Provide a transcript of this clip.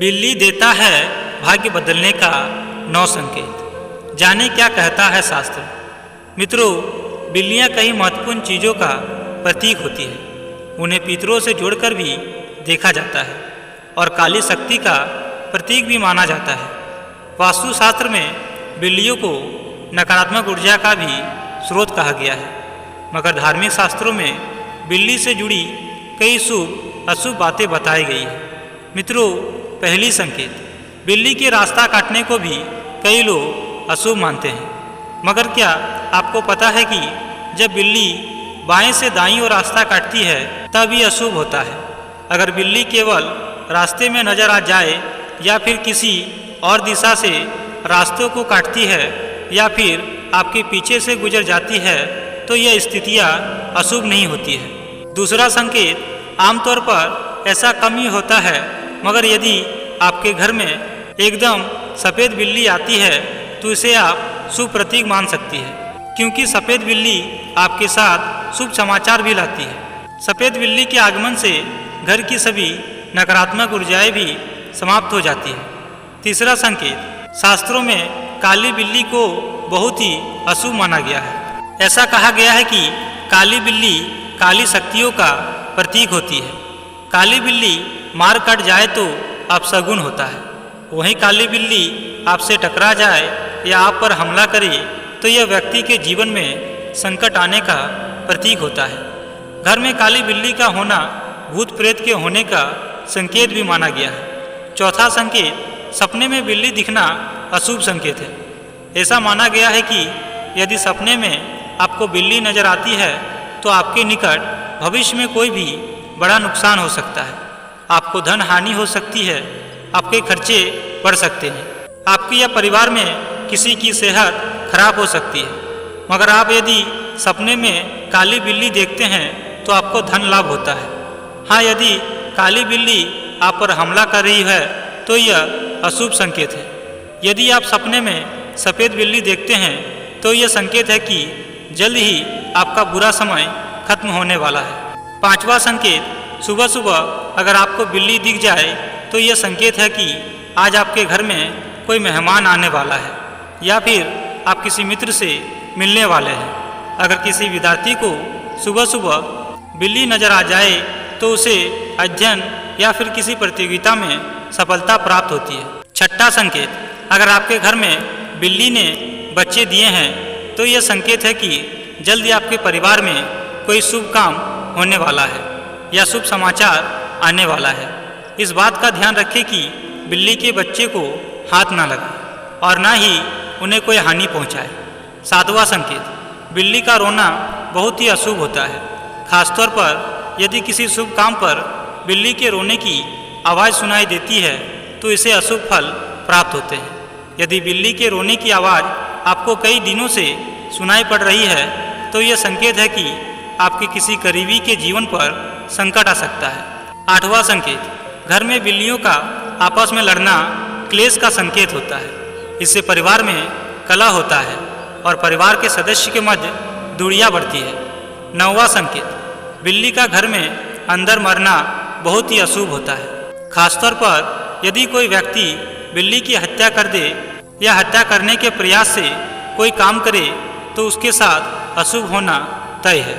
बिल्ली देता है भाग्य बदलने का 9 संकेत। जाने क्या कहता है शास्त्र। मित्रों, बिल्लियां कई महत्वपूर्ण चीज़ों का प्रतीक होती है। उन्हें पितरों से जोड़कर भी देखा जाता है और काली शक्ति का प्रतीक भी माना जाता है। वास्तुशास्त्र में बिल्लियों को नकारात्मक ऊर्जा का भी स्रोत कहा गया है, मगर धार्मिक शास्त्रों में बिल्ली से जुड़ी कई शुभ अशुभ बातें बताई गई है। मित्रों, पहली संकेत, बिल्ली के रास्ता काटने को भी कई लोग अशुभ मानते हैं, मगर क्या आपको पता है कि जब बिल्ली बाएं से दाईं ओर रास्ता काटती है तब ये अशुभ होता है। अगर बिल्ली केवल रास्ते में नजर आ जाए या फिर किसी और दिशा से रास्तों को काटती है या फिर आपके पीछे से गुजर जाती है तो यह स्थितियाँ अशुभ नहीं होती है। दूसरा संकेत, आमतौर पर ऐसा कम ही होता है, मगर यदि आपके घर में एकदम सफ़ेद बिल्ली आती है तो इसे आप शुभ प्रतीक मान सकती है, क्योंकि सफ़ेद बिल्ली आपके साथ शुभ समाचार भी लाती है। सफ़ेद बिल्ली के आगमन से घर की सभी नकारात्मक ऊर्जाएं भी समाप्त हो जाती है। तीसरा संकेत, शास्त्रों में काली बिल्ली को बहुत ही अशुभ माना गया है। ऐसा कहा गया है कि काली बिल्ली काली शक्तियों का प्रतीक होती है। काली बिल्ली मार काट जाए तो अपशगुन होता है, वहीं काली बिल्ली आपसे टकरा जाए या आप पर हमला करे तो यह व्यक्ति के जीवन में संकट आने का प्रतीक होता है। घर में काली बिल्ली का होना भूत प्रेत के होने का संकेत भी माना गया है। चौथा संकेत, सपने में बिल्ली दिखना अशुभ संकेत है। ऐसा माना गया है कि यदि सपने में आपको बिल्ली नजर आती है तो आपके निकट भविष्य में कोई भी बड़ा नुकसान हो सकता है। आपको धन हानि हो सकती है, आपके खर्चे बढ़ सकते हैं, आपकी या परिवार में किसी की सेहत खराब हो सकती है। मगर आप यदि सपने में काली बिल्ली देखते हैं तो आपको धन लाभ होता है। हाँ, यदि काली बिल्ली आप पर हमला कर रही है तो यह अशुभ संकेत है। यदि आप सपने में सफ़ेद बिल्ली देखते हैं तो यह संकेत है कि जल्द ही आपका बुरा समय खत्म होने वाला है। पांचवा संकेत, सुबह सुबह अगर आपको बिल्ली दिख जाए तो यह संकेत है कि आज आपके घर में कोई मेहमान आने वाला है या फिर आप किसी मित्र से मिलने वाले हैं। अगर किसी विद्यार्थी को सुबह सुबह बिल्ली नजर आ जाए तो उसे अध्ययन या फिर किसी प्रतियोगिता में सफलता प्राप्त होती है। छठा संकेत, अगर आपके घर में बिल्ली ने बच्चे दिए हैं तो यह संकेत है कि जल्दी आपके परिवार में कोई शुभ काम होने वाला है या शुभ समाचार आने वाला है। इस बात का ध्यान रखें कि बिल्ली के बच्चे को हाथ ना लगे और ना ही उन्हें कोई हानि पहुंचाए। सातवां संकेत, बिल्ली का रोना बहुत ही अशुभ होता है। खासतौर पर यदि किसी शुभ काम पर बिल्ली के रोने की आवाज़ सुनाई देती है तो इसे अशुभ फल प्राप्त होते हैं। यदि बिल्ली के रोने की आवाज़ आपको कई दिनों से सुनाई पड़ रही है तो यह संकेत है कि आपके किसी करीबी के जीवन पर संकट आ सकता है। आठवां संकेत, घर में बिल्लियों का आपस में लड़ना क्लेश का संकेत होता है। इससे परिवार में कलह होता है और परिवार के सदस्य के मध्य दूरियां बढ़ती है। नौवां संकेत, बिल्ली का घर में अंदर मरना बहुत ही अशुभ होता है। खासतौर पर यदि कोई व्यक्ति बिल्ली की हत्या कर दे या हत्या करने के प्रयास से कोई काम करे तो उसके साथ अशुभ होना तय है।